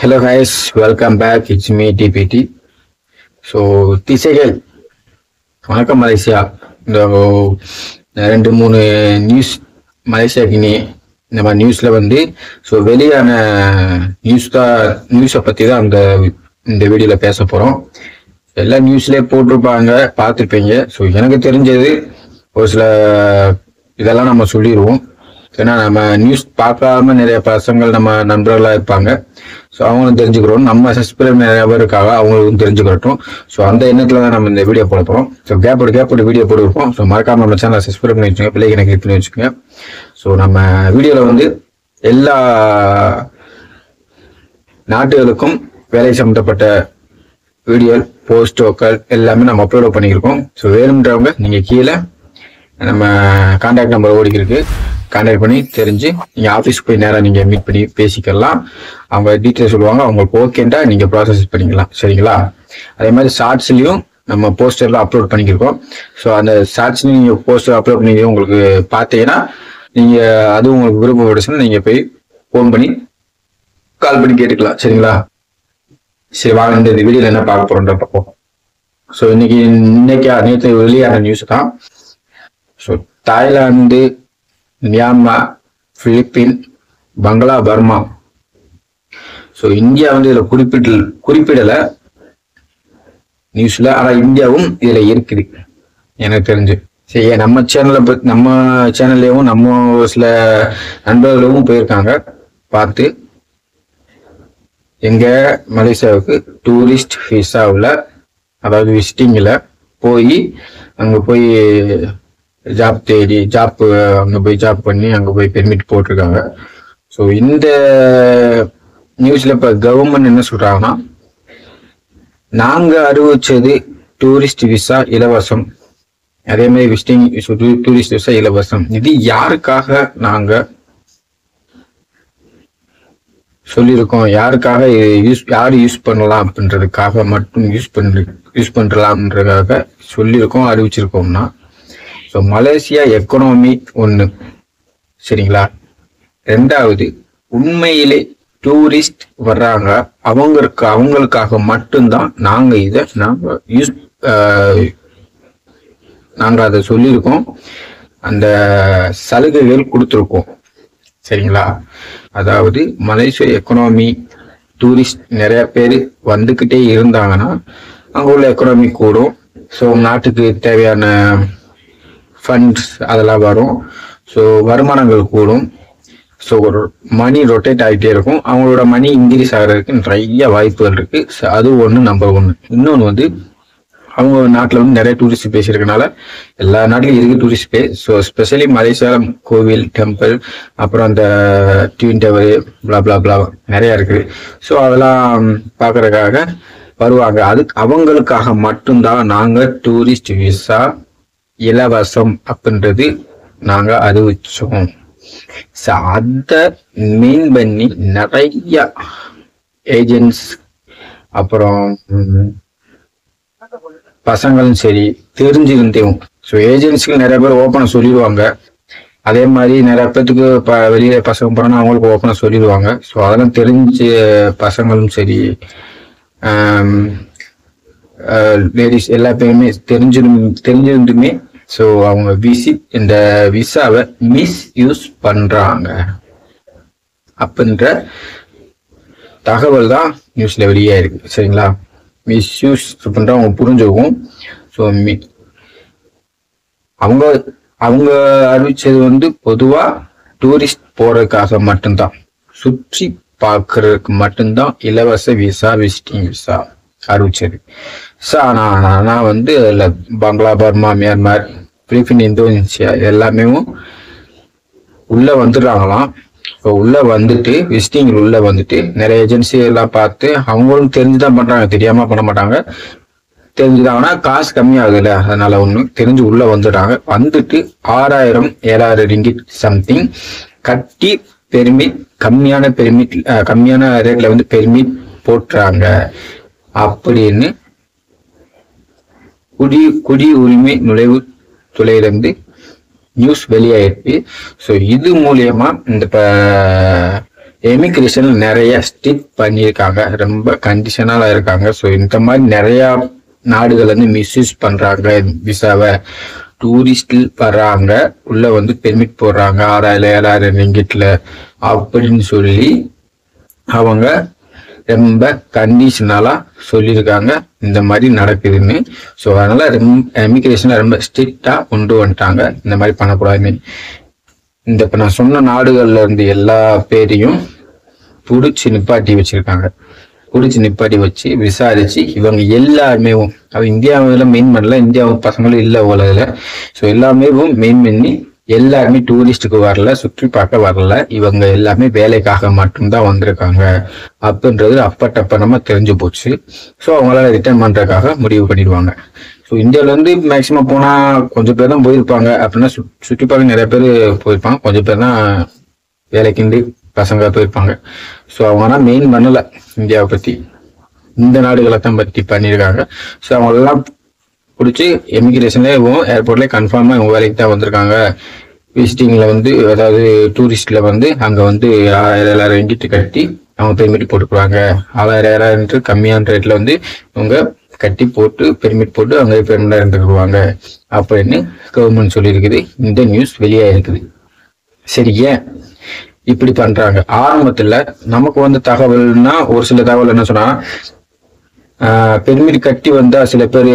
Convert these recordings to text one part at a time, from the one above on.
Hello guys, welcome back. It's me TPT. So திசைகள் வணக்கம் Malaysia. இந்த ரெண்டு மூணு நியூஸ் மலேசியாக்கு இந்த மாதிரி நியூஸ்ல வந்து ஸோ வெளியான நியூஸை பத்தி தான் இந்த வீடியோல பேச போறோம். எல்லா நியூஸ்லயே போட்டிருப்பாங்க, பார்த்துருப்பீங்க. ஸோ எனக்கு தெரிஞ்சது ஒரு சில இதெல்லாம் நம்ம சொல்லிடுவோம். ஏன்னா நம்ம நியூஸ் பார்க்காம நிறைய பசங்கள் நம்ம நண்பர்களாக இருப்பாங்க. ஸோ அவங்களும் தெரிஞ்சுக்கிறோம், நம்ம சப்ஸ்கிரைப் நிறைய பேர் இருக்காங்க, அவங்களுக்கும் தெரிஞ்சுக்கிறட்டும். ஸோ அந்த எண்ணத்துல தான் நம்ம இந்த வீடியோ போட போகிறோம். ஸோ கேப் வீடியோ போட்டுருப்போம். ஸோ மறக்காம நம்ம சேனலை சப்ஸ்கிரைப் பண்ணி வச்சுக்கோங்க, பிள்ளைங்க கிளிக் பண்ணி வச்சுக்கோங்க. ஸோ நம்ம வீடியோவில் வந்து எல்லா நாட்டுகளுக்கும் வேலை சம்மந்தப்பட்ட வீடியோ போஸ்டோக்கள் எல்லாமே நம்ம அப்லோட் பண்ணியிருக்கோம். ஸோ வேணுன்றவங்க நீங்கள் கீழே நம்ம கான்டாக்ட் நம்பர் ஓடிக்கிருக்கு, கான்டாக்ட் பண்ணி தெரிஞ்சு நீங்கள் ஆஃபீஸ்க்கு போய் நேராக நீங்கள் மீட் பண்ணி பேசிக்கலாம். அவங்க டீட்டெயில்ஸ் சொல்லுவாங்க, அவங்களுக்கு ஓகேண்டா நீங்கள் ப்ராசஸ் பண்ணிக்கலாம். சரிங்களா? அதே மாதிரி ஷார்ட்ஸ்லையும் நம்ம போஸ்டர்லாம் அப்லோட் பண்ணிக்கிருக்கோம். ஸோ அந்த ஷார்ட்ஸ்லையும் நீங்கள் போஸ்டர் அப்லோட் பண்ணி உங்களுக்கு பார்த்தீங்கன்னா நீங்கள் அதுவும் உங்களுக்கு விருப்பப்பட்டுச்சுன்னா நீங்கள் போய் ஃபோன் பண்ணி கால் பண்ணி கேட்டுக்கலாம். சரிங்களா? சரி, வாங்க இந்த வீடியோவில் என்ன பார்க்க போகிறோன்ற பார்ப்போம். ஸோ நேற்று வெளியான நியூஸ் தான். ஸோ தாய்லாந்து, மியான்மர், பிலிப்பீன், பங்களா, பர்மா. ஸோ இந்தியா வந்து இதுல குறிப்பிடல நியூஸ்ல, ஆனா இந்தியாவும் இதுல இருக்குது எனக்கு தெரிஞ்சு. சரி, நம்ம சேனல்லையும் நம்ம சில நண்பர்களும் போயிருக்காங்க பார்த்து. எங்க மலேசியாவுக்கு டூரிஸ்ட் விசாவில், அதாவது விசிட்டிங்ல போய் அங்க போய் ஜாப் தேடி அங்க போய் ஜாப் பண்ணி அங்க போய் பெர்மிட் போட்டிருக்காங்க. ஸோ இந்த நியூஸ்ல இப்ப கவர்மெண்ட் என்ன சொல்றாங்கன்னா, நாங்க அறிவிச்சது டூரிஸ்ட் விசா இலவசம், அதே மாதிரி விசிட்டிங் டூரிஸ்ட் விசா இலவசம். இது யாருக்காக நாங்க சொல்லியிருக்கோம், யாருக்காக யாரு யூஸ் பண்ணலாம் அப்படின்றதுக்காக மட்டும் யூஸ் பண்ணலாம்ன்றதுக்காக சொல்லியிருக்கோம், அறிவிச்சிருக்கோம்னா, ஸோ மலேசியா எக்கனாமி ஒன்று. சரிங்களா? ரெண்டாவது, உண்மையிலே டூரிஸ்ட் வர்றாங்க, அவங்களுக்காக மட்டும்தான் நாங்க அதை சொல்லியிருக்கோம், அந்த சலுகைகள் கொடுத்துருக்கோம். சரிங்களா? அதாவது மலேசியா எக்கனாமி டூரிஸ்ட் நிறைய பேர் வந்துக்கிட்டே இருந்தாங்கன்னா அங்கே உள்ள எக்கனாமி கூடும். ஸோ நாட்டுக்கு தேவையான ஃபண்ட்ஸ் அதெல்லாம் வரும். ஸோ வருமானங்கள் கூடும். ஸோ ஒரு மணி ரொட்டேட் ஆகிட்டே இருக்கும். அவங்களோட மணி இன்க்ரீஸ் ஆகிறதுக்கு நிறைய வாய்ப்புகள் இருக்கு. அது ஒன்று, நம்பர் ஒன்று. இன்னொன்று வந்து அவங்க நாட்டில் வந்து நிறைய டூரிஸ்ட் பிளேஸ் இருக்கனால எல்லா நாட்டிலும் இருக்கு டூரிஸ்ட் பிளேஸ். ஸோ ஸ்பெஷலி மலேசியாவில் கோவில், டெம்பிள், அப்புறம் அந்த ட்வின் டவர், பிளா நிறைய இருக்கு. ஸோ அதெல்லாம் பார்க்கறதுக்காக வருவாங்க. அவங்களுக்காக மட்டும்தான் நாங்கள் டூரிஸ்ட் விசா இலவசம் அப்படின்றது நாங்க அறிவிச்சோம். அதை மீன் பண்ணி நிறைய ஏஜென்ட்ஸ், அப்புறம் பசங்களும் சரி தெரிஞ்சிருந்தேன். ஸோ ஏஜென்சிக்கு நிறைய பேர் ஓப்பனை சொல்லிடுவாங்க. அதே மாதிரி நிறைய பேர்த்துக்கு வெளியில பசங்க போறோம்னா அவங்களுக்கு ஓப்பனை சொல்லிடுவாங்க. ஸோ அதெல்லாம் தெரிஞ்ச பசங்களும் சரி, லேடிஸ் எல்லா பேருமே தெரிஞ்சிருந்துமே ஸோ அவங்க இந்த விசாவை மிஸ்யூஸ் பண்றாங்க அப்படின்ற தகவல் தான் நியூஸ்ல வெளியே இருக்கு. சரிங்களா? மிஸ்யூஸ் பண்றவங்க புரிஞ்சுக்கும். ஸோ அவங்க அறிவிச்சது வந்து பொதுவா டூரிஸ்ட் போறதுக்காக மட்டும்தான், சுற்றி பார்க்கறதுக்கு மட்டும்தான் இலவச விசா, விசிட்டிங் விசா அறிவிச்சது. ஸோ நான் வந்து அதில் பங்களா, பர்மா, மியான்மர், பிலிப்பீன், இந்தோனேஷியா எல்லாமே உள்ள வந்துடுறாங்களாம். இப்போ உள்ள வந்துட்டு விசிட்டிங் உள்ள வந்துட்டு நிறைய ஏஜென்சி எல்லாம் பார்த்து அவங்களும் தெரிஞ்சுதான் பண்றாங்க, தெரியாம பண்ண மாட்டாங்க. தெரிஞ்சுதாங்கன்னா காசு கம்மியாகுதுல்ல, அதனால ஒண்ணு தெரிஞ்சு உள்ள வந்துடுறாங்க. வந்துட்டு 6,000-7,000 ரிங்கிட் சம்திங் கட்டி பெர்மிட், கம்மியான ரேட்ல வந்து பெர்மிட் போட்டுறாங்க அப்படின்னு குடி உரிமை நுழைவு துறையிலிருந்து நியூஸ் வெளியாயிருக்கு. ஸோ இது மூலியமா எமிகிரேஷன் நிறைய ஸ்ட்ரிக்ட் பண்ணியிருக்காங்க, ரொம்ப கண்டிஷனலா இருக்காங்க. ஸோ இந்த மாதிரி நிறைய நாடுகள் வந்து மிஸ்யூஸ் பண்றாங்க விசாவை. டூரிஸ்ட் வர்றாங்க, உள்ள வந்து பெர்மிட் போடுறாங்க 6000 7,000 ரிங்கிட்ல அப்படின்னு சொல்லி அவங்க ரொம்ப கண்டிஷனலா சொல்லியிருக்காங்க இந்த மாதிரி நடக்குதுன்னு. ஸோ அதனால எமிகிரேஷனை ரொம்ப ஸ்ட்ரிக்டா கொண்டு வந்துட்டாங்க, இந்த மாதிரி பண்ணக்கூடாதுன்னு. இந்த இப்ப நான் சொன்ன நாடுகள்ல இருந்து எல்லா பேரையும் புடிச்சு நிப்பாட்டி வச்சிருக்காங்க. புடிச்சு நிப்பாட்டி வச்சு விசாரிச்சு இவங்க எல்லாருமே, அது இந்தியாவில மெயின் பண்ணல, இந்தியா பசங்களும் இல்லை உலகில். ஸோ எல்லாமே மெயின் பண்ணி எல்லாருமே டூரிஸ்டுக்கு வரல, சுற்றி பார்க்க வரல, இவங்க எல்லாமே வேலைக்காக மட்டும்தான் வந்திருக்காங்க அப்படின்றது அப்பட்டப்பனமா தெரிஞ்சு போச்சு. ஸோ அவங்களால ரிட்டர்ன் பண்றதுக்காக முடிவு பண்ணிடுவாங்க. ஸோ இந்தியாவில இருந்து மேக்சிமம் போனா கொஞ்சம் பேர் தான் போயிருப்பாங்க, அப்படின்னா சுற்றி பார்க்க நிறைய பேர் போயிருப்பாங்க, கொஞ்சம் பேர் தான் வேலைக்குண்டு பசங்க போயிருப்பாங்க. ஸோ அவங்க மெயின் பண்ணல இந்தியாவை பத்தி, இந்த நாடுகளை தான் பத்தி பண்ணியிருக்காங்க. ஸோ அவங்களெல்லாம் பிடிச்சி எமிகிரேஷன்லேயே ஏர்போர்ட்லேயே கன்ஃபார்மாக இவங்க வேலைக்கு தான் வந்திருக்காங்க. விசிட்டிங்கில் வந்து அதாவது டூரிஸ்டில் வந்து அங்கே வந்து 6000 ரிங்கிட் கட்டி அவங்க பெர்மிட் போட்டுக்குவாங்க. 6000 கம்மியான ரேட்டில் வந்து இவங்க கட்டி போட்டு பெர்மிட் போட்டு அங்கே பெர்மனண்டாக இருந்துக்குவாங்க அப்படின்னு கவர்மெண்ட் சொல்லியிருக்குது. இந்த நியூஸ் வெளியாக இருக்குது. சரி, ஏன் இப்படி பண்றாங்க? ஆரம்பத்துல நமக்கு வந்து தகவல்னா ஒரு சில தகவல் என்ன சொன்னா, பெர்மிட் கட்டி வந்தா சில பேர்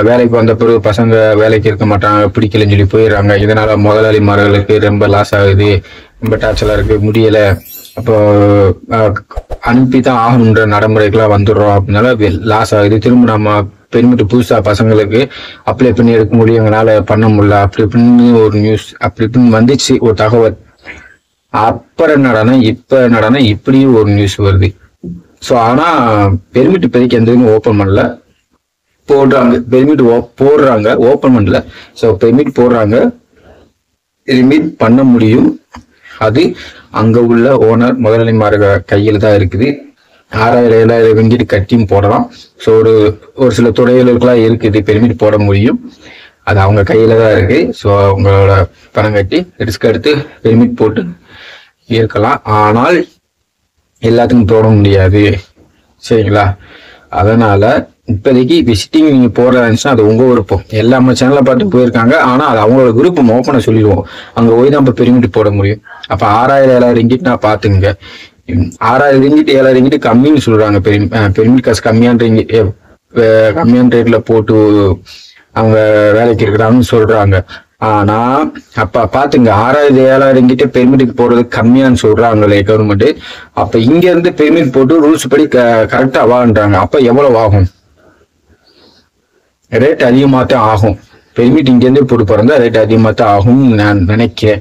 வேலைக்கு வந்த பிறகு பசங்க வேலைக்கு இருக்க மாட்டாங்க, பிடிக்கலன்னு சொல்லி போயிடுறாங்க. இதனால முதலாளிமார்களுக்கு ரொம்ப லாஸ் ஆகுது, ரொம்ப டார்ச்சலா இருக்கு, முடியல, அப்போ அனுப்பி தான் ஆகணுன்ற நடைமுறைக்கெல்லாம் வந்துடுறோம், அப்படின்னால லாஸ் ஆகுது. திரும்ப நம்ம பெர்மிட் புதுசா பசங்களுக்கு அப்ளை பண்ணி எடுக்க முடியும், எங்களால பண்ண முடியல, அப்படி இப்படின்னு ஒரு நியூஸ் அப்படி இப்படின்னு வந்துச்சு ஒரு தகவல். அப்புறம் என்னடானா இப்படியும் ஒரு நியூஸ் வருது. ஸோ ஆனா பெர்மிட் இப்போதைக்கு எந்த இதுவும் ஓப்பன் பண்ணல, போடுறாங்க பெர்மிட் போடுறாங்க, ஓப்பன் பண்ணல. ஸோ பெர்மிட் போடுறாங்க, ரிமிட் பண்ண முடியும். அது அங்க உள்ள ஓனர் முதலாளிமார்கள் கையில் தான் இருக்குது. 6000 7,000 ரிங்கிட் கட்டியும் போடலாம். ஸோ ஒரு சில துறைகளுக்கெல்லாம் இருக்குது பெர்மிட் போட முடியும், அது அவங்க கையில தான் இருக்கு. ஸோ அவங்களோட பணம் கட்டி ரிஸ்க் எடுத்து பெர்மிட் போட்டு இருக்கலாம். ஆனால் எல்லாத்துக்கும் போட முடியாது, சரிங்களா? அதனால இப்போதைக்கு விசிட்டிங் நீங்க போறதா இருந்துச்சுன்னா அது உங்க விருப்பம். எல்லா நம்ம சேனலை பார்த்து போயிருக்காங்க, ஆனா அது அவங்களோட விருப்பம். ஓப்பனை சொல்லிடுவோம், அங்க போய் தான் பெர்மிட் போட முடியும். அப்ப 6000 7,000 ரிங்கிட் நான் பாத்துங்க, 6000 ரிங்கிட் 7,000 ரிங்கிட் கம்மின்னு சொல்றாங்க. பெர்மிட் காசு கம்மியான ரிங்கிட் கம்மியான ரேட்ல போட்டு அவங்க வேலைக்கு இருக்கிறாங்கன்னு சொல்றாங்க. ஆனா அப்ப பாத்துங்க, 6000 7,000 ரிங்கிட்ட பெர்மிட் போடுறது கம்மியான்னு சொல்றாங்களே கவர்மெண்ட். அப்ப இங்க இருந்து பெர்மிட் போட்டு ரூல்ஸ் படி கரெக்டா வாங்குறாங்க. அப்ப எவ்வளவு ஆகும்? ரேட் அதிகமா தான் ஆகும். பெர்மிட் இங்க இருந்து போட்டு போறதா ரேட் அதிகமா தான் ஆகும் நான் நினைக்கிறேன்.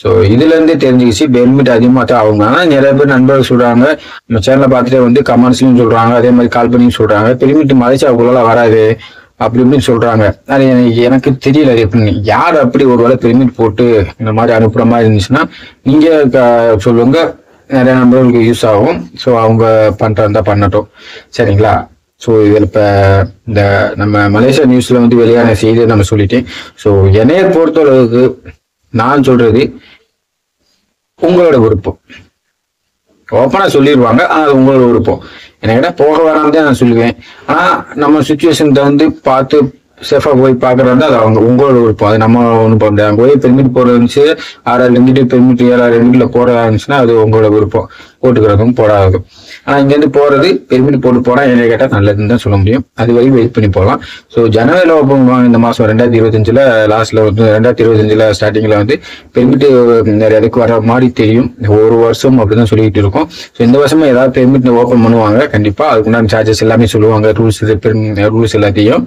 ஸோ இதுல இருந்தே தெரிஞ்சுக்கிச்சு பெர்மிட் அதிகமா தான் ஆகும். ஆனா நிறைய பேர் நண்பர்கள் சொல்றாங்க, நம்ம சேனலை பார்த்துட்டே வந்து கமெண்ட்ஸ்லயும் சொல்றாங்க, அதே மாதிரி கால் பண்ணியும் சொல்றாங்க, பெர்மிட் மலேசியாவுக்குள்ள வராது அப்படி இப்படின்னு சொல்றாங்க. அது எனக்கு தெரியல எப்படின்னு. யார் அப்படி ஒரு வேளை பெர்மிட் போட்டு இந்த மாதிரி அனுப்புற மாதிரி இருந்துச்சுன்னா நீங்க சொல்லுங்க, நிறைய நண்பர்களுக்கு யூஸ் ஆகும். ஸோ அவங்க பண்றதா பண்ணட்டும், சரிங்களா? ஸோ இதில் இப்போ இந்த நம்ம மலேசியா நியூஸ்ல வந்து வெளியான செய்தியை நம்ம சொல்லிட்டேன். ஸோ என்னைய பொறுத்தளவுக்கு நான் சொல்றது உங்களோட விருப்பம். ஓப்பனா சொல்லிடுவாங்க, அது உங்களோட விருப்பம். எனக்கு போக வேணாம் தான் நான் சொல்லுவேன். ஆனா நம்ம சுச்சுவேஷன் வந்து பார்த்து சேஃபா போய் பாக்குறதா அது அவங்க உங்களோட விருப்பம். அது நம்ம ஒண்ணு பண்ண முடியாது. போய் பெர்மிட் போட இருந்துச்சு 6000 ரிங்கிட் பெர்மிட் 7,000 ரிங்கிட்ல போறதா இருந்துச்சுன்னா அது உங்களோட விருப்பம், போட்டுக்கிறதும் போடாததும். ஆனா இங்க இருந்து போறது பெர்மிட் போட்டு போனா என்ன கேட்டா நல்லதுன்னு தான் சொல்ல முடியும். அது வரைக்கும் வெயிட் பண்ணி போகலாம். ஸோ ஜனவரியில ஓப்பன் பண்ணுவாங்க இந்த மாசம் 2025 லாஸ்ட்ல வந்து 2025 ஸ்டார்டிங்ல வந்து பெர்மிட் நிறைய இதுக்கு வர மாதிரி தெரியும். ஒரு வருஷம் அப்படிதான் சொல்லிட்டு இருக்கோம். ஸோ இந்த வருஷமும் ஏதாவது பெர்மிட் ஓப்பன் பண்ணுவாங்க கண்டிப்பா. அதுக்குண்டான சார்ஜஸ் எல்லாமே சொல்லுவாங்க, ரூல்ஸ் எல்லாத்தையும்,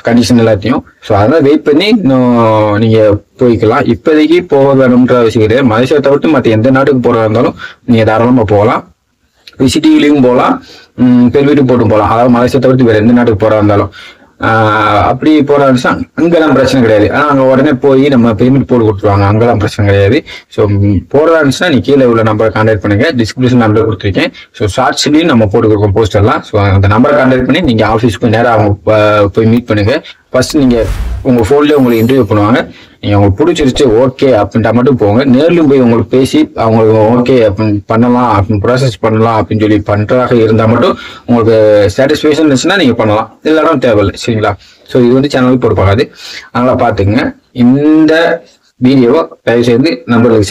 கண்டிஷன் எல்லாத்தையும். ஸோ அதெல்லாம் வெயிட் பண்ணி இன்னும் நீங்க போய்க்கலாம். இப்போதைக்கு போக வேணும்ன்ற அவசியம் கிடையாது. மலேசியா தவிர்த்து மற்ற எந்த நாட்டுக்கு போறதா இருந்தாலும் நீங்க தாராளமா போகலாம். விசிட்டிங்லயும் போகலாம், பெர்மிட் போட்டு போகலாம். அதாவது மலேசியா தவிர்த்து வேற எந்த நாட்டுக்கு போறதா இருந்தாலும் அப்படி போறாருன்னா அங்கெல்லாம் பிரச்சனை கிடையாது. ஆனா அங்க உடனே போய் நம்ம பெர்மிட் போட்டு கொடுத்துருவாங்க, அங்கெல்லாம் பிரச்சனை கிடையாது. ஸோ போறதா இருந்துச்சுன்னா நீ கீழே உள்ள நம்பரை கான்டாக்ட் பண்ணுங்க, டிஸ்கிரிப்ஷன் நம்பர் கொடுத்துருக்கேன். ஸோ ஷார்ட்ஸ்லயும் நம்ம போட்டு கொடுக்கோம் போஸ்டர்லாம். ஸோ அந்த நம்பரை கான்டாக்ட் பண்ணி நீங்க ஆஃபீஸ்க்கு நேரம் அவங்க போய் மீட் பண்ணுங்க. ஃபர்ஸ்ட் நீங்கள் உங்கள் ஃபோன்லேயே உங்களுக்கு இன்டர்வியூ பண்ணுவாங்க. நீங்கள் உங்களுக்கு பிடிச்சிருச்சு ஓகே அப்படின்ட்டா மட்டும் போங்க. நேர்லையும் போய் உங்களுக்கு பேசி அவங்களுக்கு ஓகே அப்படின்னு பண்ணலாம் அப்படின்னு ப்ராசஸ் பண்ணலாம் அப்படின்னு சொல்லி பண்ணுறதாக இருந்தால் மட்டும் உங்களுக்கு சாட்டிஸ்ஃபேக்ஷன் இருந்துச்சுன்னா நீங்கள் பண்ணலாம், இல்லைனா தேவையில்லை. சரிங்களா? ஸோ இது வந்து சேனலுக்கு பொறுப்பாகாது, அதனால் பார்த்துக்குங்க. இந்த வீடியோவை தயவு செய்து நம்மளுக்கு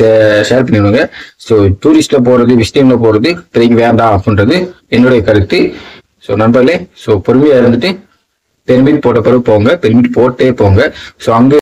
ஷேர் பண்ணிவிடுங்க. ஸோ டூரிஸ்ட்ல போகிறது, விசிட்டிங்ல போகிறது இப்போதைக்கு வேண்டாம் அப்படின்றது என்னுடைய கருத்து. ஸோ நண்பர்களே, ஸோ பொறுமையாக இருந்துட்டு பெர்மிட் போட்ட பிறகு போங்க, பெர்மிட் போட்டே போங்க. ஸோ அங்கே